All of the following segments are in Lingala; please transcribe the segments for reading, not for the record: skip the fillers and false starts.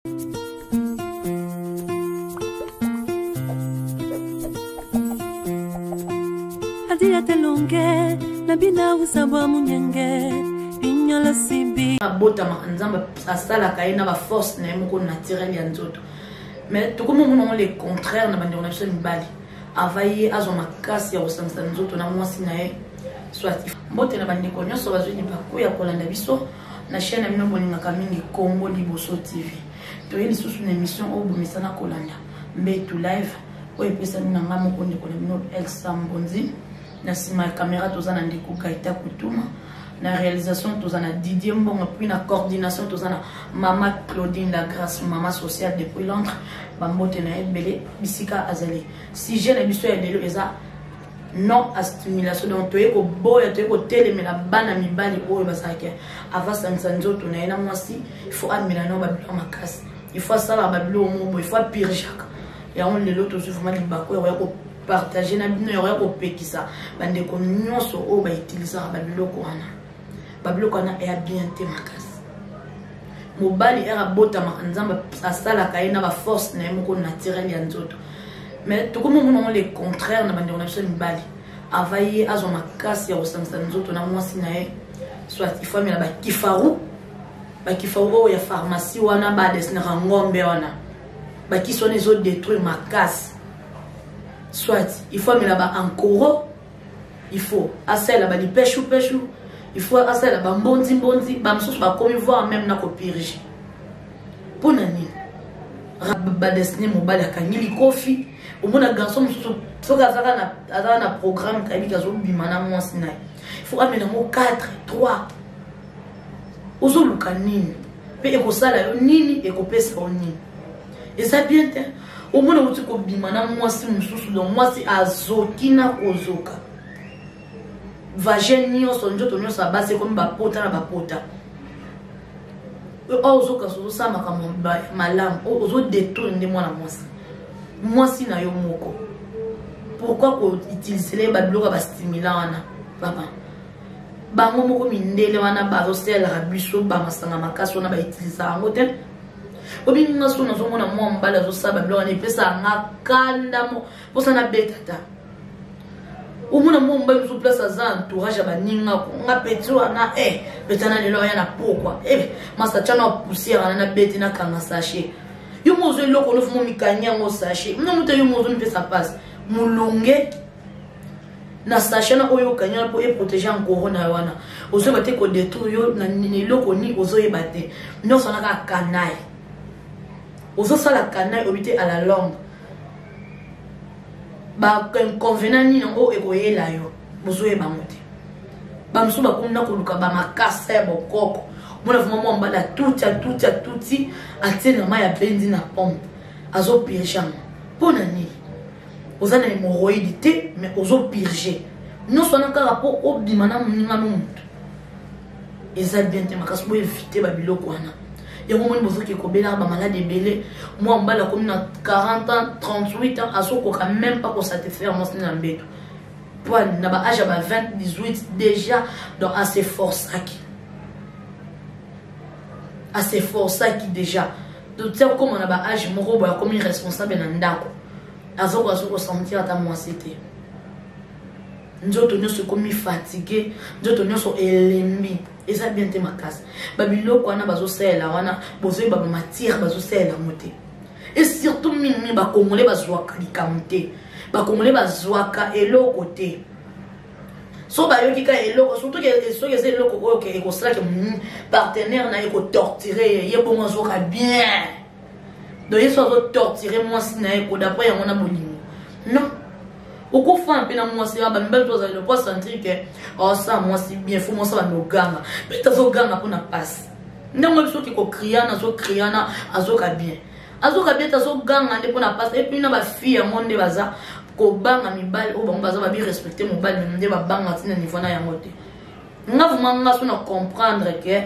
Adia telonge na bina usabwa munyenge binyola sibi abota makanzamba asala kaina ba force na yemo ko naturel ya nzoto mais tout comme on le contraire na bande on a besoin mibali avaye azo makasi ya osangisa nzoto na mwasi na ye soit mbote na bande ko nyoso bazweni bakuya kolanda biso na chaîne amino bolinga kamingi Congo Liboso TV to yeli susu na émission obu misana kolanda mbe to live o epesa na ngamo ko ndiko na mino exambonzi na sima caméra tozana ndiko Kaita Kutuma na réalisation tozana Didier Mbongo puis na coordination tozana Mama Claudine la grâce Mama sociale depuis Londres bambote na ebele bisika azali si je na biso ya lelo eza non à stimulation donc toye ko boya toye ko telemela bana mibali oyo basake avasa nzoto na ena mwasi il faut amela no babilo makasi il faut sala babilo mo il faut pire ya on lelo to se fuma libako ya ko partager na bino ya ko pekisa bande ko nyonso o ba utiliser babilo ko na ya bien te makasi mobali era bota makanzamba asala kaina ba force na yemo ko naturel ya nzoto mais tout comme on le contraire na bande on a besoin mibali avaye azo makasi ya osangisa nzoto na mwasi na ye soit il faut mela ba kifaru ya pharmacie wana ba desna ngombe wana ba qui sont les autres détruire makasi soit il faut mela ba ankoro il faut asela ba li peshu il faut asela ba mbonzi ba msusu ba komi voir même na ko piriger pour nani ba desne mobile akangili kofi omona garçon msusu soka azaka na programme kabika zo bimana mwasi na il faut amena mo 4 3 ozoluka nini pe ekosala yo nini ekopesa yo nini eza bien te omona uti ko bimana mwasi msusu donc mwasi azokina kozoka vagin nyonso njoto nyonso abase komi bapota na bapota ozoka sozosala makambo malamu ozo détourne nde mwana mwasi na yo moko pourquoi ko utiliser ba biloko ba stimulant wana papa bango moko mindele wana bazosela biso ba masanga makasi wana ba utiliser yango te obi ngaso na zomona mwa mbala zo ba biloko wana epesa ngakanda mo posa na betata omona mwa mbala zo place za entourage ba ninga ko ngapeti wana betana lelo yana pourquoi masa chana poussière na beti na kanga sachet yo mozo loko no fumo mikanya ngo sachet mna muta yo mozo mpesa passe mulunge na sachet na oyo kanya po protéger encore na wana ozo bate ko détruire yo na ni loko ni ozo yebate non sona ka kanai ozo sala kanai obité à la longue ba inconvénient ni ngo ekoyela yo bozo yeba mote ba msuba kumna ko luka ba makasa bokoko mona vraiment mbala tuti atena ma ya bendi na pompe azo purger pona ni ozana hémorroïde te mais ozo purger non sona ka rapport obimana muninga no mutu eza bien te makasi bo éviter ba biloko wana yango moni bozo ki kobela ba malade belé moi mbala comme na 40 ans 38 ans azo ko quand même pas ko satisfaire mon na mbeto pour na ba âge ba 20 18 déjà donc assez force assez force qui déjà donc c'est comme on a ba âge moko boya comme irresponsable na ndako azoko sentir ata moi c'était nzoto nyoso comme fatigué nzoto nyoso elembi et ça bien te makasi babiloko wana bazosela wana bozo ba matière bazosela moté et surtout mingi ba congolais bazwaka likamte ba congolais bazwaka eloko te so ba yoki ka eloko surtout que so que c'est eloko oyo ke ekosala ke partenaire na eko torturer ye bongo zoka bien donc yeso zo torturer moi si na eko d'après yango na bolingo non oko fa pe na moi si ba mbel to za le pas sentir que oh ça moi si bien faut moi ça ba no ganga mais ta zo ganga pour na passe ndongo biso ki ko criana zo criana azoka bien ta zo ganga nde pour na passe et puis na ba fille ya monde baza ko banga mibali o bango baza ba bi respecter mobali nde ba banga tina niveau na yango te nga vumanga so na comprendre que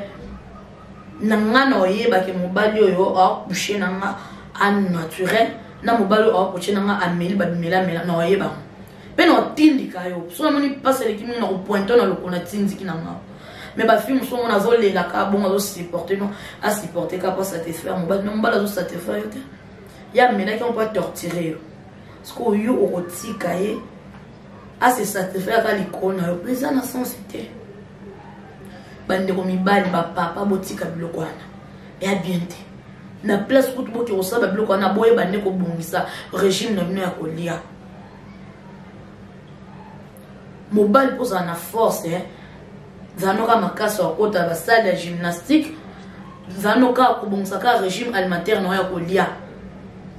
na ngana oyeba ke mobali oyo a coucher na nga an naturel na mobali o coucher na nga ameli ba bimela na oyeba pe no tindika yo so na moni passe le kimi na ko pointer na lokona tindiki na nga mais ba film so on a zo lela ka bon azo supporter non à supporter ka pas satisfaire mon non bala zo satisfaire yo te ya mena qui on peut torturer parce que yo o tika ye à se satisfaire ka likona yo plaisir na sensité bande ko mibali ba papa botika biloko wana ya bien te na place ko tubo ki osaba biloko wana boye bande ko bungisa régime na bino ya kolia mobile pour ça na force zanoka makasa okota ba salle de gymnastique zanoka kubongisa ka régime alimentaire na ya kolia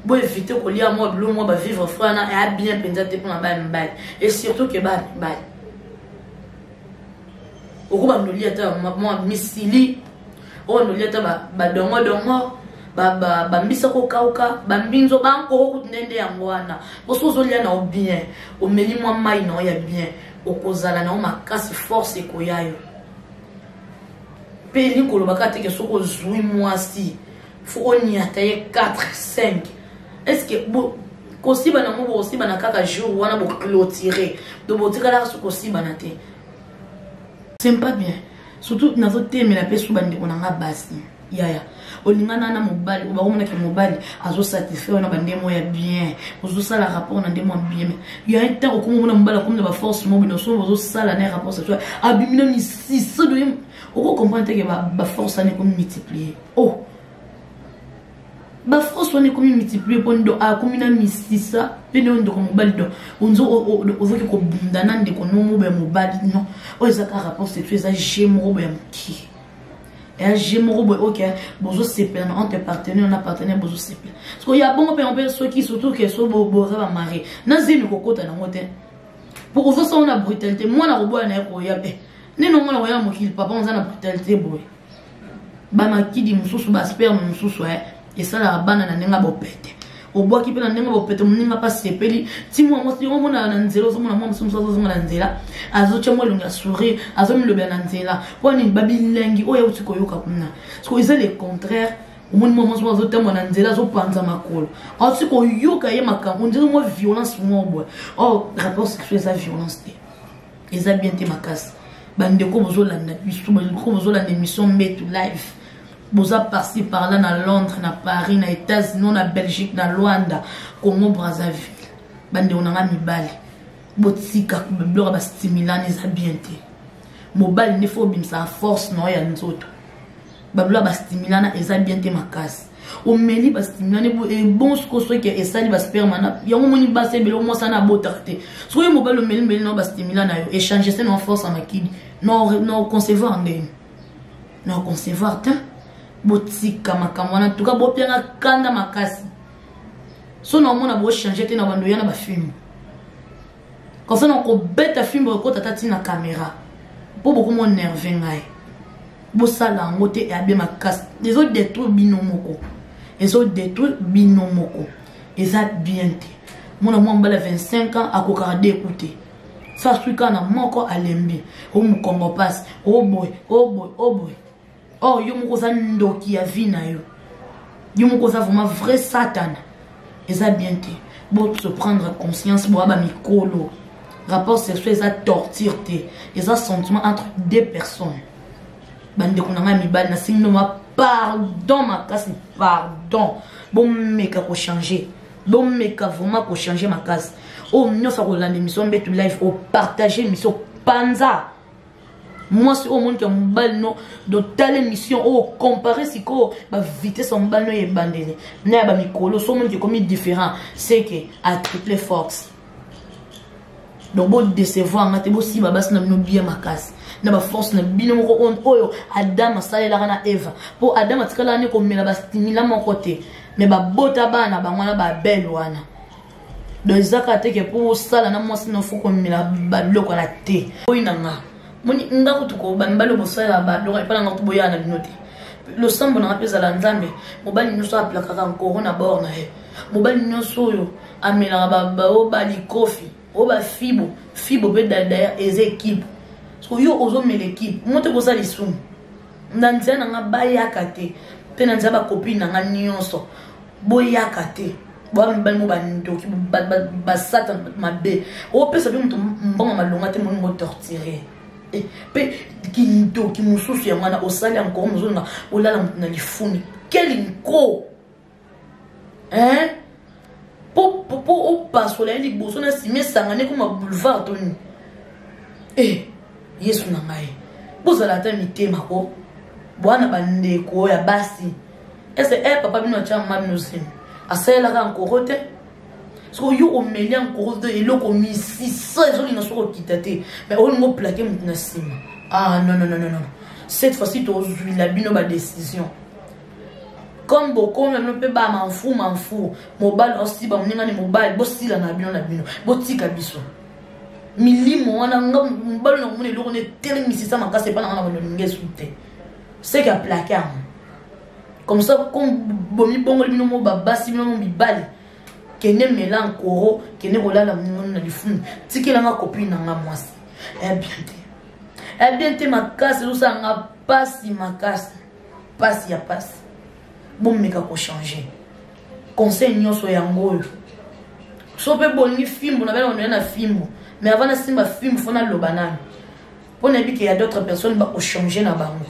bo éviter kolia moi bleu moi ba vivre frana et bien penza te pour na ba mbali et surtout que ba mbali okuba nolia ta moi misili o nolia ta ba dongo ba mbisa ko kauka ba mbinzo banko kutnende yango wana bosozo lia na bien o meli moi mai na ya bien okozala na makasi force ekoyayo peli kolobaka te ke soko zui mwasi fo oniata ye 4 5 est-ce que kosiba na mo kosiba na kaka jour wana bo clôturer do botika la soko siba na te c'est pas bien surtout na zo teme la pesu bandi konanga basi yaya olingana na mobali ba komona ke mobali azo satisfaire na bande mo ya bien ozo sala rapport na ndemo bien il y a un temps ko mona mobali comme ba force mo bino so ozo sala na rapport ça soit abimina mi 6 de o comprendre que ba force ne comme multiplier oh ba force on est comme multiplier pondo a comme na mi 6 pene on do ko mobali do onzo ozo ke ko bundana ndeko no mo be mobali non o ezaka rapport c'est tu ça jemo be mki et j'ai mon robot ok bonjour c'est plein entre partenaires on a partenaire bonjour c'est plein parce qu'il y a bon on peut ceux qui surtout que so bo va marier nazi ni kokota na ngote pour vous ça on a brutalité moi na robot na ko ya be ni non moi na mo qu'il papa on a na brutalité boy ba makidi mususu ba sperme mususu et ça la bana na nenga bopete oboa ki pena nenga bopete muninga pa sepeli ti moi si on mona na nzela so mona moi mususu so na nzela azo chamo lunga sourire azo mi lobe na nzela poni babilengi oya utiko yoka kuna so ils le contraire au monde moment so azo tamo na nzela zo panza makolo atiko yoka ye makambo on dirait moi violence moi boy oh rapport sexuel ça violence te ils a bien te makasi bande ko bozo la na biso ko bozo la émission Metu Live boza par-ci par-là na Londres na Paris na États-Unis na Belgique na Luanda Congo Brazzaville bande onanga mibali botika kubebloka ba stimulant eza bien te mobile ne faut bimsa force no ya nzoto babloka ba stimulant eza bien te makasi o meli ba stimulant e bon ce que que esali ba sperme na yango moni ba se belo mo sana botarte so yo mobile o meli no ba stimulant na yo échanger ça no force makidi no concevoir ndeni no concevoir ta botika makamwana tuka bopianga kanda makasi so na mona bo changer te na bando yana ba film quand ça on bête film ko tata na caméra pour beaucoup mon nerve ngai bo sala ngote e abia makasi les autres détruire binomoko les autres détruire binomoko eza bien te mona mo mbala 25 ans akokade écouter ça suit kana moko alembi o mukongo passe oh boy oh yo moko za ndoki ya vina yo moko za vraiment vrai satan eza bien te bo se prendre conscience bo aba mikolo rapport sexuel ça torture te eza sentiment entre deux personnes bande konanga mibali na singno ma pardon makasi pardon bon meka ko changer bon meka vraiment ko changer makasi oh nyosa ko la émission Metu Live au partager émission panza moi c'est au monde qui a un bal non de telle émission oh comparer si quoi bah vitesse en bal non est bandé n'a pas micro so monde qui est comme différent c'est que à toutes les forces donc bon décevoir ngate bo si babas na no bien makasi na ba force na bino ko on oyo Adam sale la na Eva pour Adam atikala ne ko mela ba stimula mon côté mais ba bota bana ba ngwana ba belle wana de zakate que pour sala na moi sinon faut ko mela ba loko la té oinanga moni ngako tuko bambalo bosala ba do pa ngako boya na binote le sambo na apesa la nzambe mobali nyuso aplaka ka corona borna he mobali nyuso yo amela ba o ba likofi o ba fibo be dada ez équipe so yo ozo mele équipe mote ko sali sum ndanzana nga bayaka te pe nanza ba copine nga nyonso boyaka te bo mbali mo bandoki ba satan mabe o pesa bi mutu mbonga malonga te mo torturer pe kindo ki mususu ya mwana osali encore muzonga olala na lifuni kelinko hein po o pasola li boso na sime sangane kuma boulevard toni yesu na ngai bozala ta mitema ko bwana bandeko ya basi ese papa bino chama bino sim asela ka encore te so yo o meli encore de eloko misisa ezoli na soko kitate mais on mo plaquer mutuna sima non cette fois-ci tu as la bino ba décision comme beaucoup même peut ba m'en fou mobile aussi ba mninga ni mobile bosila na bino botika biso milimo wana mbalo na mone loko ne tellement misisa makase pa na na ningesu te c'est qu'à plaquer comme ça comme bomi bongo bino mo babasi bino mo bibali kene melan koro kene rolala na lifuni tikela nga copine nga mwasi bien te makasi lusa nga pasi makasi pasi ya pasi bon meka ko changer conseil nyonso yango so pe bolingi film na bela on na film mais avant na simba film fona lobanana pour ne bi que y a d'autres personnes ba ko changer na bango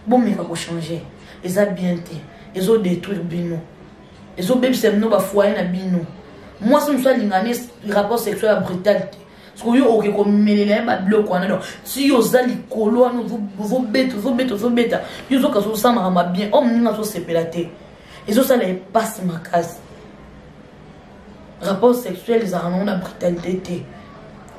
bon meka ko changer eza bien te ezo détruire bino ezo bébé c'est no ba foyer na bino moi si je suis lingane rapport sexuel à brutalité parce que yo ok comme melela ba bloc wana donc si yo zali kolo wana vous bête yo zo kaso ça m'a bien homme ninga so sepelate ezo ça les passe ma case rapport sexuel ils en ont la brutalité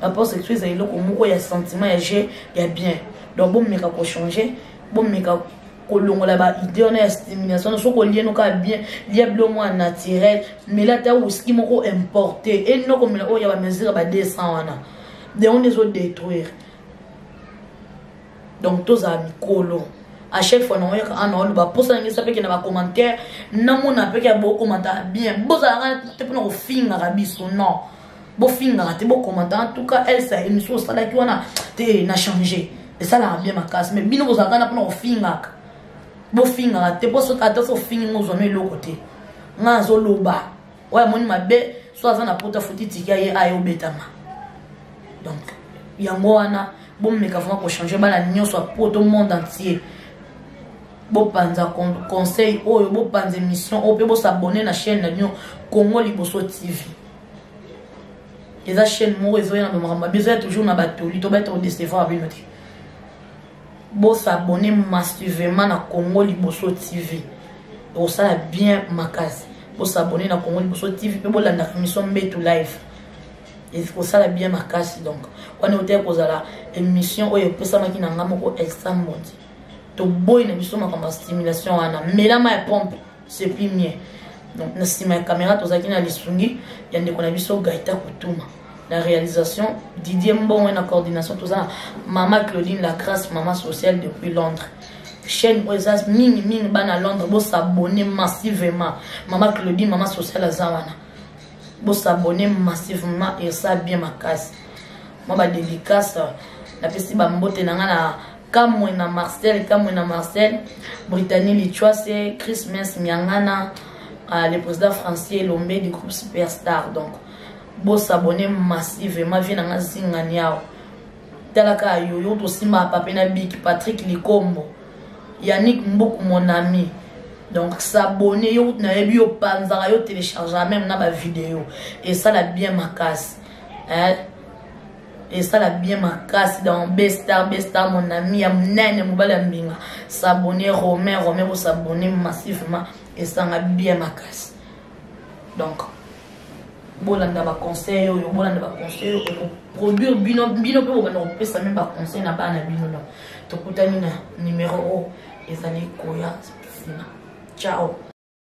rapport sexuel ça eloko moko ya sentiment ya j'ai ya bien donc bon meka ko changer bon meka kolongola ba idée on a stimulation so ko lieno ka bien liablo moi naturel mais là ta whisky moko importé et non comme là oh ya ba mesure ba 200 wana de on les autres détruire donc tous amis kolo à chaque fois non ya on ba pour ça ngisa pe ke na ba commentaire na mona pe ke ba commentaire bien boza te pour no finga rabiso non bo finga te bo commentaire en tout cas elle ça émission ça là qui wana te na changer et ça là bien ma casse mais bino boza kana pour no finga bofinga te poso ata so fingi ngozome lo côté ngazo loba ouais moni mabe so azana pota futiti ya ayo betama donc yango wana bomeka vraiment ko changer bala nyonso pour tout le monde entier bo panza conseil oyo bo panza émission o pe bo s'abonner na chaîne na nyo Congo Liboso TV eza chaîne mo ezo ya na mama besoin toujours na batoli to battre décevoir abinote bon s'abonner massivement na Congo Liboso TV et ça bien makasi bon s'abonner na Congo Liboso TV pe bon la émission Mbetu live et faut ça bien makasi donc on est hôtel kozala émission oyo pesa maki na ngamoko extra mondi to boy na biso ma comme stimulation ana mais la ma pompe c'est plus mieux donc na sima caméra to zaki na lisungi ya ndeko na biso Gaita Kutuma. La réalisation, Didier Mbon et la coordination, tout ça. Maman Claudine Lacrasse, maman sociale depuis Londres. Chaîne Oesas, ming ban à Londres, vous s'abonner massivement. Maman Claudine, maman sociale à Zawana. Vous s'abonner massivement et ça bien ma casse. Moi, ma dédicace, la petite bambote na Kamwena Marcel, Brittany Lichwa, c'est Chris Mens Miangana, le président français Lombe du groupe Superstar. Donc, bo s'abonner massivement vient na zinga niao talaka yoyo to simba papa na Big Patrick Likombo Yannick Mboku mon ami donc s'abonner yo na ebio panza yo télécharger même na ba vidéo et ça la bien ma casse et ça la bien ma casse dans Bestar mon ami ya mnene mobala mbinga s'abonner Romain pour s'abonner massivement et ça la bien ma casse donc bolanda ba conseil yo bolanda ba conseil produire bino pe bobana pesa même ba conseil na bana bino no to kutani na numéro o ezali koya sina ciao.